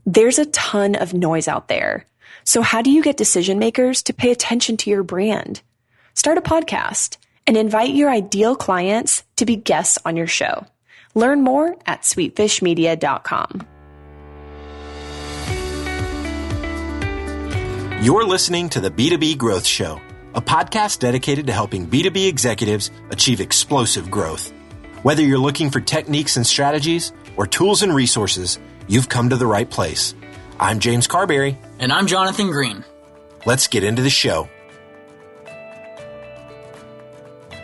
There's a ton of noise out there. So how do you get decision makers to pay attention to your brand? Start a podcast and invite your ideal clients to be guests on your show. Learn more at sweetfishmedia.com. You're listening to the B2B Growth Show, a podcast dedicated to helping B2B executives achieve explosive growth. Whether you're looking for techniques and strategies or tools and resources, you've come to the right place. I'm James Carberry. And I'm Jonathan Green. Let's get into the show.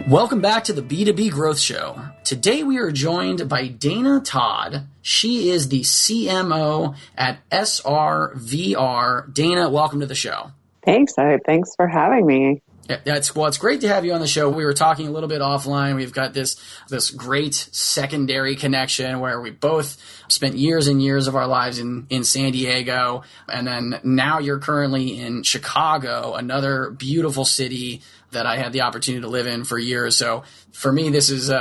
Welcome back to the B2B Growth Show. Today we are joined by Dana Todd. She is the CMO at SRVR. Dana, welcome to the show. Thanks. Thanks for having me. It's great to have you on the show. We were talking a little bit offline. We've got this great secondary connection where we both spent years and years of our lives in San Diego. And then now you're currently in Chicago, another beautiful city that I had the opportunity to live in for years. So for me, this is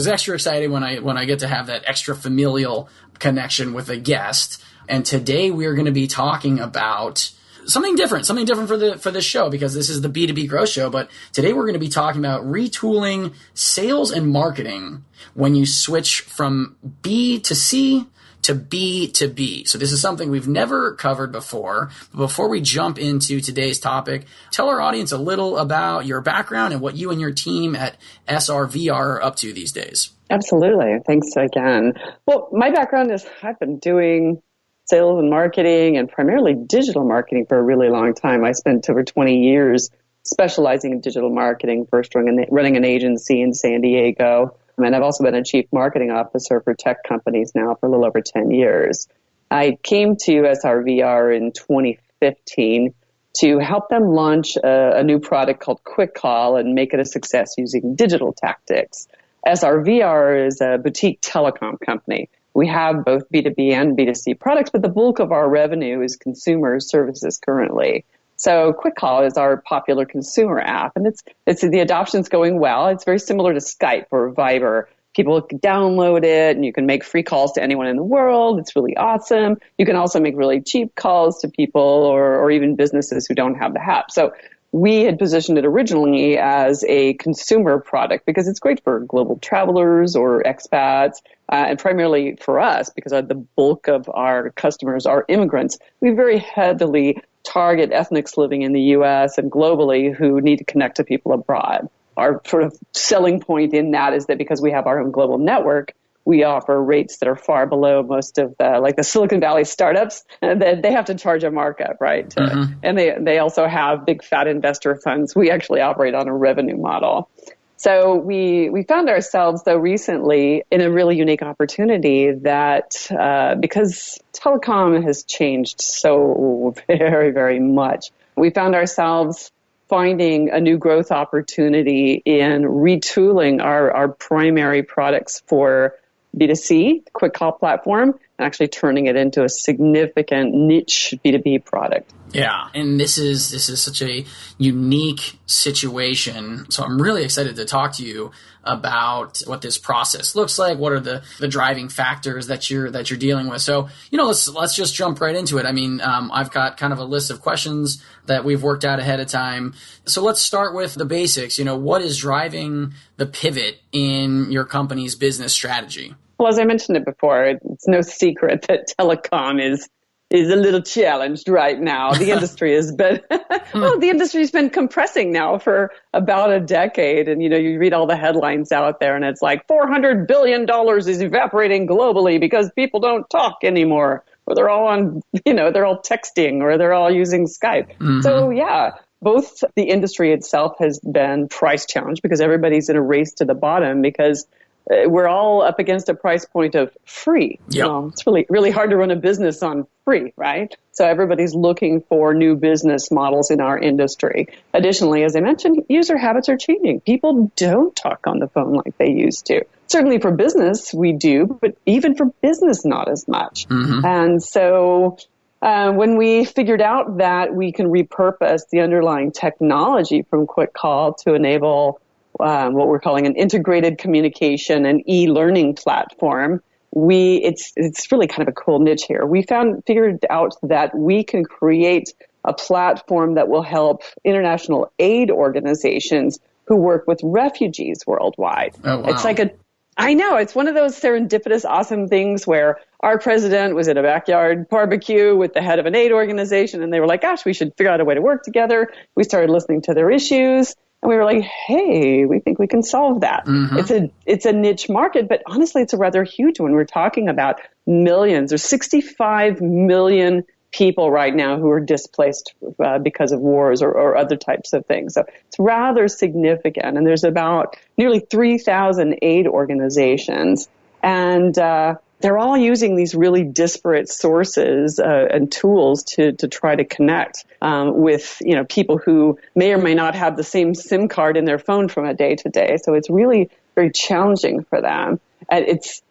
extra exciting when I get to have that extra familial connection with a guest. And today we are going to be talking about something different for this show, because this is the B2B Growth Show. But today we're going to be talking about retooling sales and marketing when you switch from B2C to B2B. So this is something we've never covered before. But before we jump into today's topic, tell our audience a little about your background and what you and your team at SRVR are up to these days. Absolutely. Thanks again. Well, my background is I've been doing sales and marketing and primarily digital marketing for a really long time. I spent over 20 years specializing in digital marketing, first running an agency in San Diego. And I've also been a chief marketing officer for tech companies now for a little over 10 years. I came to SRVR in 2015 to help them launch a new product called Quick Call and make it a success using digital tactics. SRVR is a boutique telecom company. We have both B2B and B2C products, but the bulk of our revenue is consumer services currently. So Quick Call is our popular consumer app, and it's the adoption's going well. It's very similar to Skype or Viber. People can download it, and you can make free calls to anyone in the world. It's really awesome. You can also make really cheap calls to people or even businesses who don't have the app. So we had positioned it originally as a consumer product because it's great for global travelers or expats, and primarily for us because the bulk of our customers are immigrants. We very heavily target ethnics living in the U.S. and globally who need to connect to people abroad. Our sort of selling point in that is that because we have our own global network, we offer rates that are far below most of the Silicon Valley startups, and they have to charge a markup, right? Mm-hmm. And they also have big fat investor funds. We actually operate on a revenue model. So we found ourselves, though, recently in a really unique opportunity that because telecom has changed so very, very much, we found ourselves finding a new growth opportunity in retooling our primary products for B2C, Quick Call platform, and actually turning it into a significant niche B2B product. Yeah, and this is such a unique situation. So I'm really excited to talk to you about what this process looks like. What are the driving factors that you're dealing with? So, let's just jump right into it. I mean, I've got kind of a list of questions that we've worked out ahead of time. So let's start with the basics. What is driving the pivot in your company's business strategy? Well, as I mentioned it before, it's no secret that telecom is a little challenged right now. The industry has been, the industry's been compressing now for about a decade. And, you read all the headlines out there and it's like $400 billion is evaporating globally because people don't talk anymore, or they're all on, they're all texting, or they're all using Skype. Mm-hmm. So yeah, both the industry itself has been price challenged because everybody's in a race to the bottom because we're all up against a price point of free. Yep. It's really, really hard to run a business on free, right? So everybody's looking for new business models in our industry. Additionally, as I mentioned, user habits are changing. People don't talk on the phone like they used to. Certainly for business, we do, but even for business, not as much. Mm-hmm. And so when we figured out that we can repurpose the underlying technology from Quick Call to enable what we're calling an integrated communication and e-learning platform, it's really kind of a cool niche here. We figured out that we can create a platform that will help international aid organizations who work with refugees worldwide. Oh, wow. It's like I know, it's one of those serendipitous, awesome things where our president was at a backyard barbecue with the head of an aid organization, and they were like, gosh, we should figure out a way to work together. We started listening to their issues, and we were like, hey, we think we can solve that. Mm-hmm. It's a niche market, but honestly, it's a rather huge one. We're talking about millions. There's 65 million people right now who are displaced because of wars or other types of things. So it's rather significant. And there's about nearly 3,000 aid organizations. And they're all using these really disparate sources and tools to try to connect with people who may or may not have the same SIM card in their phone from a day to day. So it's really very challenging for them. And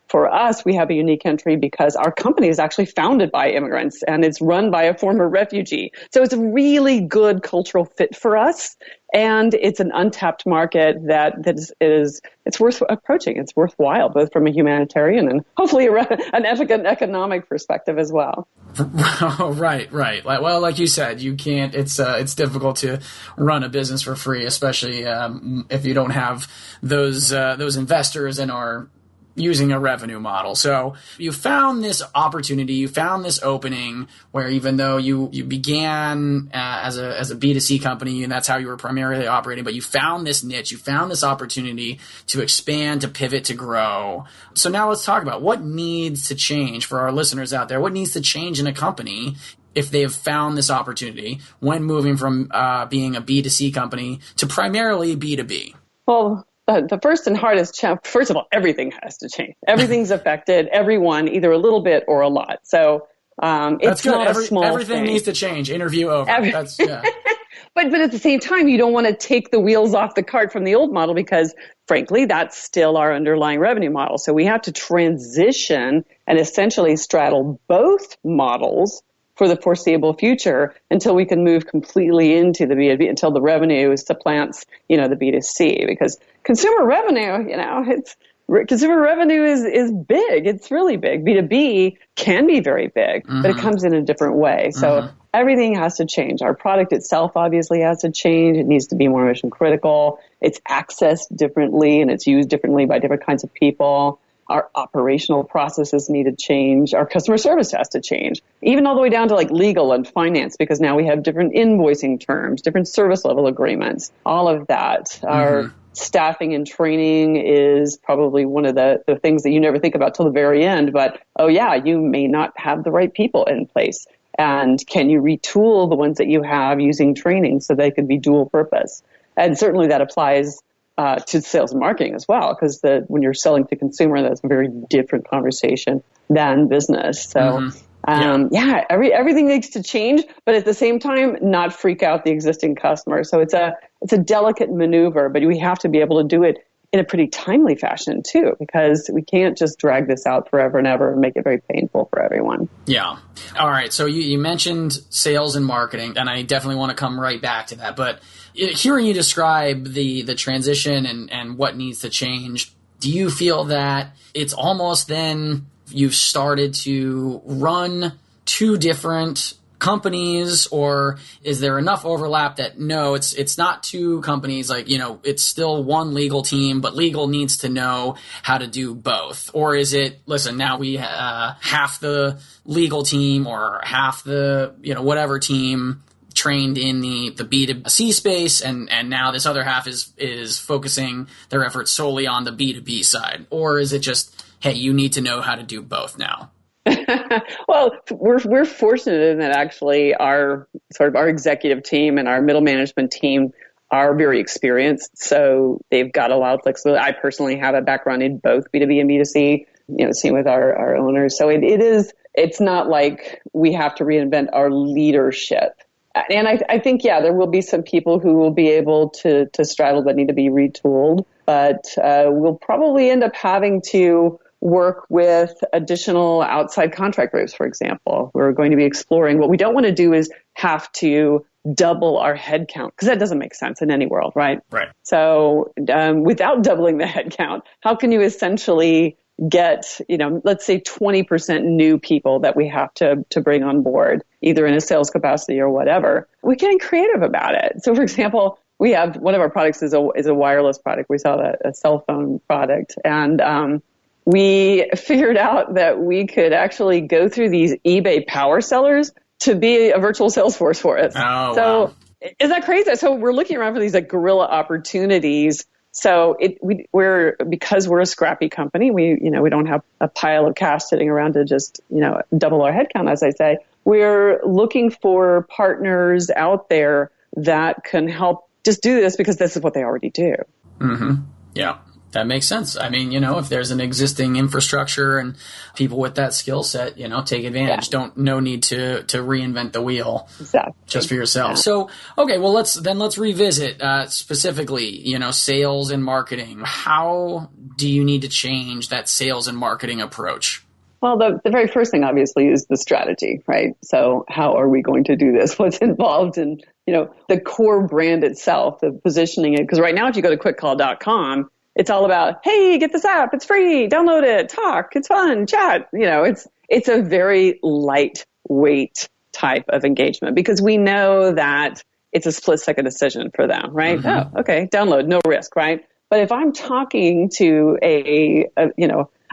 for us, we have a unique entry because our company is actually founded by immigrants and it's run by a former refugee. So it's a really good cultural fit for us. And it's an untapped market that it's worth approaching. It's worthwhile, both from a humanitarian and hopefully an economic perspective as well. Right. Well, like you said, you can't. It's difficult to run a business for free, especially if you don't have those investors and are using a revenue model. So you found this opportunity, you found this opening where even though you began as a B2C company and that's how you were primarily operating, but you found this niche, you found this opportunity to expand, to pivot, to grow. So now let's talk about what needs to change for our listeners out there. What needs to change in a company if they have found this opportunity when moving from being a B2C company to primarily B2B? Well, the first and hardest challenge, first of all, everything has to change. Everything's affected, everyone, either a little bit or a lot. So it's not a small everything thing. Needs to change. Interview over. Yeah. But at the same time, you don't want to take the wheels off the cart from the old model because, frankly, that's still our underlying revenue model. So we have to transition and essentially straddle both models for the foreseeable future until we can move completely into the B2B, until the revenue supplants, the B2C. Because consumer revenue, consumer revenue is big. It's really big. B2B can be very big, but it comes in a different way. So everything has to change. Our product itself obviously has to change. It needs to be more mission critical. It's accessed differently and it's used differently by different kinds of people. Our operational processes need to change. Our customer service has to change, even all the way down to like legal and finance, because now we have different invoicing terms, different service level agreements, all of that. Our staffing and training is probably one of the things that you never think about till the very end. But, oh yeah, you may not have the right people in place. And can you retool the ones that you have using training so they can be dual purpose? And certainly that applies to sales and marketing as well, because when you're selling to consumer, that's a very different conversation than business. So, everything needs to change, but at the same time, not freak out the existing customer. So it's a delicate maneuver, but we have to be able to do it in a pretty timely fashion too, because we can't just drag this out forever and ever and make it very painful for everyone. Yeah. All right. So you mentioned sales and marketing, and I definitely want to come right back to that. But hearing you describe the transition and what needs to change, do you feel that it's almost then you've started to run two different companies, or is there enough overlap that no, it's not two companies, like, it's still one legal team, but legal needs to know how to do both? Or is it, listen, now we half the legal team or half the, whatever team trained in the B2C space, and now this other half is focusing their efforts solely on the B2B side? Or is it just, hey, you need to know how to do both now? Well, we're fortunate in that actually our executive team and our middle management team are very experienced. So they've got a lot of flexibility. I personally have a background in both B2B and B2C, same with our owners. So it's not like we have to reinvent our leadership. And I think, there will be some people who will be able to straddle but need to be retooled. But we'll probably end up having to work with additional outside contract groups, for example. We're going to be exploring. What we don't want to do is have to double our headcount, because that doesn't make sense in any world, right? Right. So without doubling the headcount, how can you essentially get, let's say 20% new people that we have to bring on board, either in a sales capacity or whatever, we're getting creative about it. So for example, we have one of our products is a wireless product. We sell a cell phone product, and we figured out that we could actually go through these eBay power sellers to be a virtual sales force for us. Oh, so wow. Is that crazy? So we're looking around for these like guerrilla opportunities. So because we're a scrappy company, we don't have a pile of cash sitting around to just, double our headcount, as I say. We're looking for partners out there that can help just do this because this is what they already do. Mm-hmm. Yeah, that makes sense. I mean, if there's an existing infrastructure and people with that skill set, take advantage. Yeah. No need to reinvent the wheel. Exactly. Just for yourself. Yeah. So, okay, well, let's revisit specifically, sales and marketing. How do you need to change that sales and marketing approach? Well, the very first thing, obviously, is the strategy, right? So how are we going to do this? What's involved in, the core brand itself, the positioning it? Because right now, if you go to quickcall.com, it's all about, hey, get this app. It's free. Download it. Talk. It's fun. Chat. It's a very lightweight type of engagement because we know that it's a split-second decision for them, right? Mm-hmm. Oh, okay. Download. No risk, right? But if I'm talking to a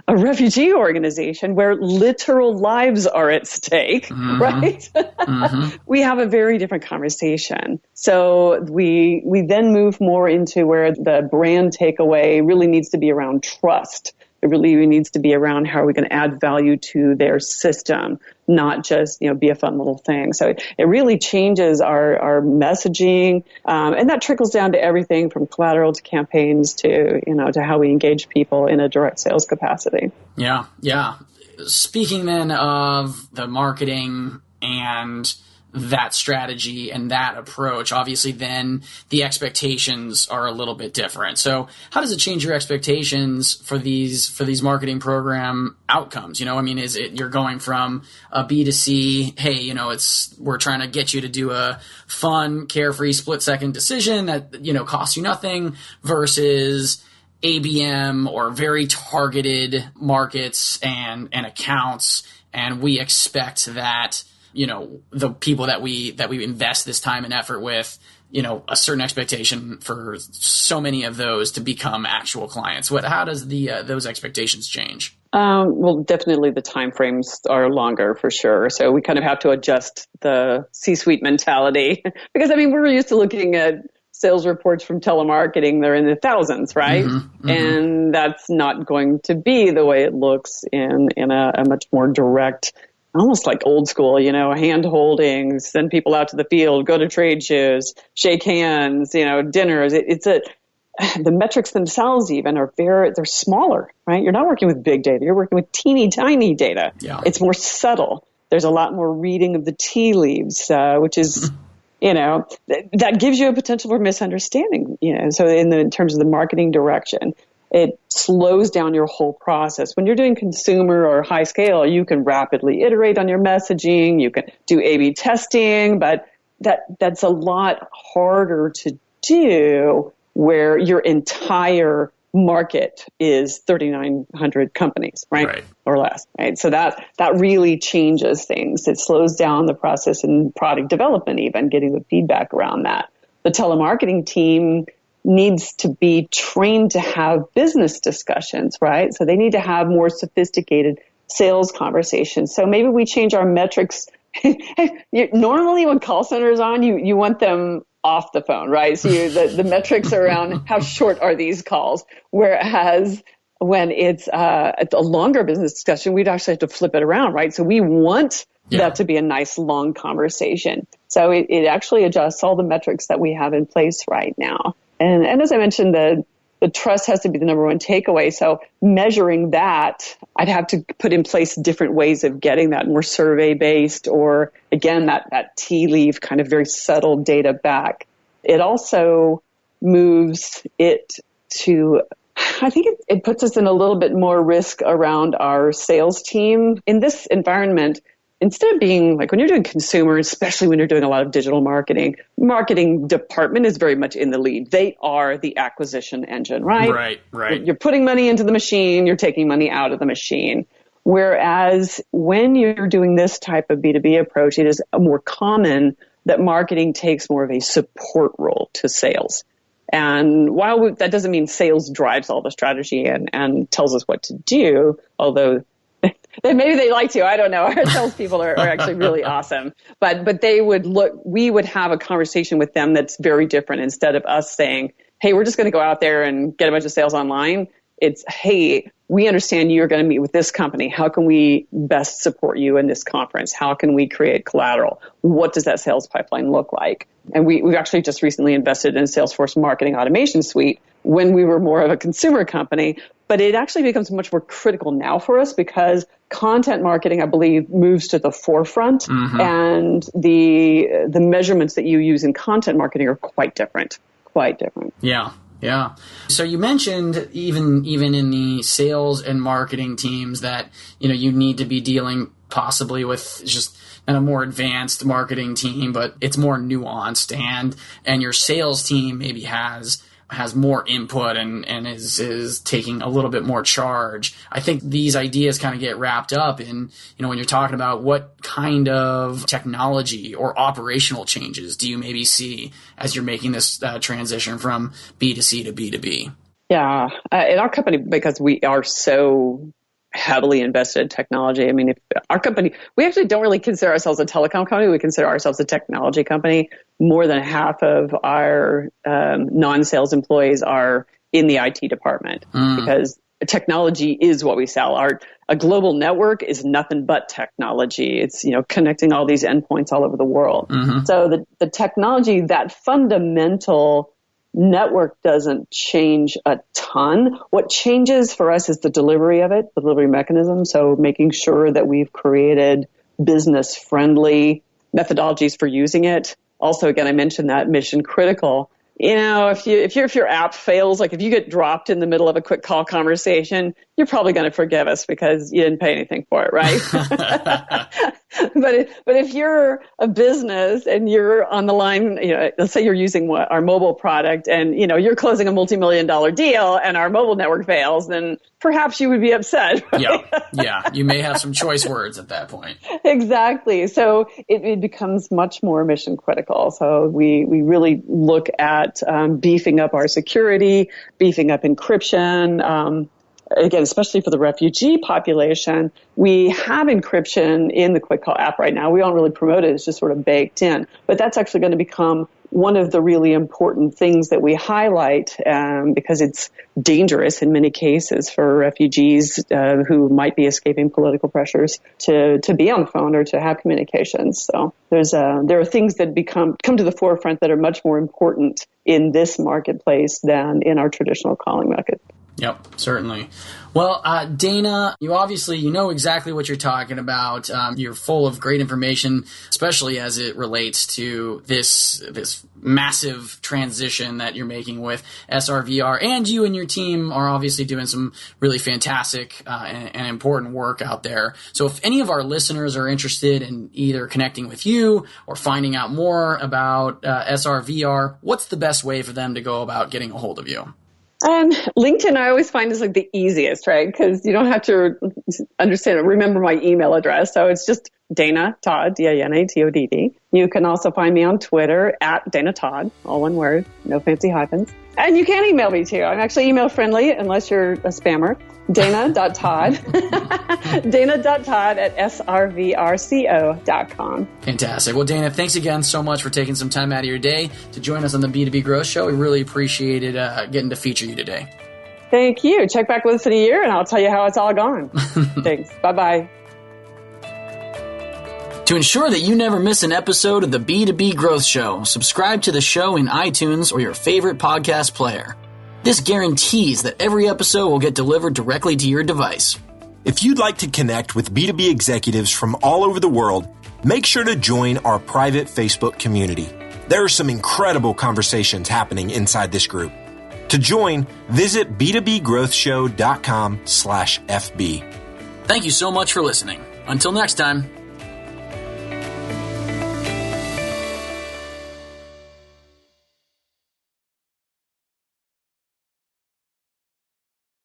refugee organization where literal lives are at stake, mm-hmm. right? Mm-hmm. We have a very different conversation. So we then move more into where the brand takeaway really needs to be around trust. It really needs to be around how are we going to add value to their system, not just, be a fun little thing. So it really changes our messaging. And that trickles down to everything from collateral to campaigns to, to how we engage people in a direct sales capacity. Yeah. Yeah. Speaking then of the marketing and that strategy and that approach, obviously then the expectations are a little bit different. So how does it change your expectations for these marketing program outcomes? Is it you're going from a B2C, hey, we're trying to get you to do a fun, carefree, split-second decision that, costs you nothing versus ABM or very targeted markets and accounts, and we expect that the people that we invest this time and effort with, a certain expectation for so many of those to become actual clients. How does those expectations change? Well, definitely the timeframes are longer for sure. So we kind of have to adjust the C-suite mentality because we're used to looking at sales reports from telemarketing. They're in the thousands, right? Mm-hmm, mm-hmm. And that's not going to be the way it looks in a much more direct, almost like old school, hand holding, send people out to the field, go to trade shows, shake hands, dinners. The metrics themselves even they're smaller, right? You're not working with big data. You're working with teeny tiny data. Yeah. It's more subtle. There's a lot more reading of the tea leaves, which is, that gives you a potential for misunderstanding, So in terms of the marketing direction, it slows down your whole process. When you're doing consumer or high scale, you can rapidly iterate on your messaging. You can do A/B testing, but that's a lot harder to do where your entire market is 3,900 companies, right? Or less, right? So that really changes things. It slows down the process in product development, even getting the feedback around that. The telemarketing team needs to be trained to have business discussions, right? So they need to have more sophisticated sales conversations. So maybe we change our metrics. Normally when call center is on, you want them off the phone, right? So the metrics are around how short are these calls, whereas when it's a longer business discussion, we'd actually have to flip it around, right? So we want that to be a nice long conversation. So it actually adjusts all the metrics that we have in place right now. And as I mentioned, the trust has to be the number one takeaway. So measuring that, I'd have to put in place different ways of getting that, more survey-based or, again, that tea leaf kind of very subtle data back. It also moves it to, I think it puts us in a little bit more risk around our sales team. In this environment, instead of being like when you're doing consumer, especially when you're doing a lot of digital marketing department is very much in the lead. They are the acquisition engine, right? Right. You're putting money into the machine, you're taking money out of the machine. Whereas when you're doing this type of B2B approach, it is more common that marketing takes more of a support role to sales. And while that doesn't mean sales drives all the strategy and tells us what to do, although maybe they like to, I don't know. Our salespeople are actually really awesome. But we would have a conversation with them that's very different. Instead of us saying, hey, we're just going to go out there and get a bunch of sales online. It's, hey, we understand you're going to meet with this company. How can we best support you in this conference? How can we create collateral? What does that sales pipeline look like? And we've actually just recently invested in a Salesforce marketing automation suite when we were more of a consumer company. But it actually becomes much more critical now for us because content marketing, I believe, moves to the forefront. Mm-hmm. And the measurements that you use in content marketing are quite different. Yeah. So you mentioned even in the sales and marketing teams that, you need to be dealing possibly with just a more advanced marketing team, but it's more nuanced and your sales team maybe has more input and is taking a little bit more charge. I think these ideas kind of get wrapped up in, when you're talking about what kind of technology or operational changes do you maybe see as you're making this transition from B2C to B2B? Yeah. In our company, because we are so heavily invested in technology. I mean, if our company, we actually don't really consider ourselves a telecom company. We consider ourselves a technology company. More than half of our non-sales employees are in the IT department because technology is what we sell. A global network is nothing but technology. It's, connecting all these endpoints all over the world. Mm-hmm. So the technology, that fundamental network doesn't change a ton. What changes for us is the delivery of it, the delivery mechanism. So making sure that we've created business-friendly methodologies for using it. Also, again, I mentioned that mission critical. If your app fails, like if you get dropped in the middle of a quick call conversation, you're probably going to forgive us because you didn't pay anything for it, right? But if you're a business and you're on the line, let's say you're using our mobile product and, you're closing a multi-million-dollar deal and our mobile network fails, then perhaps you would be upset. Right? Yeah. You may have some choice words at that point. Exactly. So it becomes much more mission critical. So we really look at beefing up our security, beefing up encryption. Again, especially for the refugee population, we have encryption in the Quick Call app right now. We don't really promote it. It's just sort of baked in. But that's actually going to become one of the really important things that we highlight because it's dangerous in many cases for refugees who might be escaping political pressures to be on the phone or to have communications. So there are things that come to the forefront that are much more important in this marketplace than in our traditional calling method. Yep, certainly. Well, Dana, you obviously, know exactly what you're talking about. You're full of great information, especially as it relates to this massive transition that you're making with SRVR. And you and your team are obviously doing some really fantastic and important work out there. So if any of our listeners are interested in either connecting with you or finding out more about SRVR, what's the best way for them to go about getting a hold of you? LinkedIn, I always find is like the easiest, right? Because you don't have to remember my email address. So it's just Dana Todd, DANATODD. You can also find me on Twitter at Dana Todd, all one word, no fancy hyphens. And you can email me too. I'm actually email friendly unless you're a spammer. Dana.Todd. Dana.Todd at srvrco.com. Fantastic. Well, Dana, thanks again so much for taking some time out of your day to join us on the B2B Growth Show. We really appreciated getting to feature you today. Thank you. Check back with us in a year and I'll tell you how it's all gone. Thanks. Bye-bye. To ensure that you never miss an episode of the B2B Growth Show, subscribe to the show in iTunes or your favorite podcast player. This guarantees that every episode will get delivered directly to your device. If you'd like to connect with B2B executives from all over the world, make sure to join our private Facebook community. There are some incredible conversations happening inside this group. To join, visit b2bgrowthshow.com/FB. Thank you so much for listening. Until next time.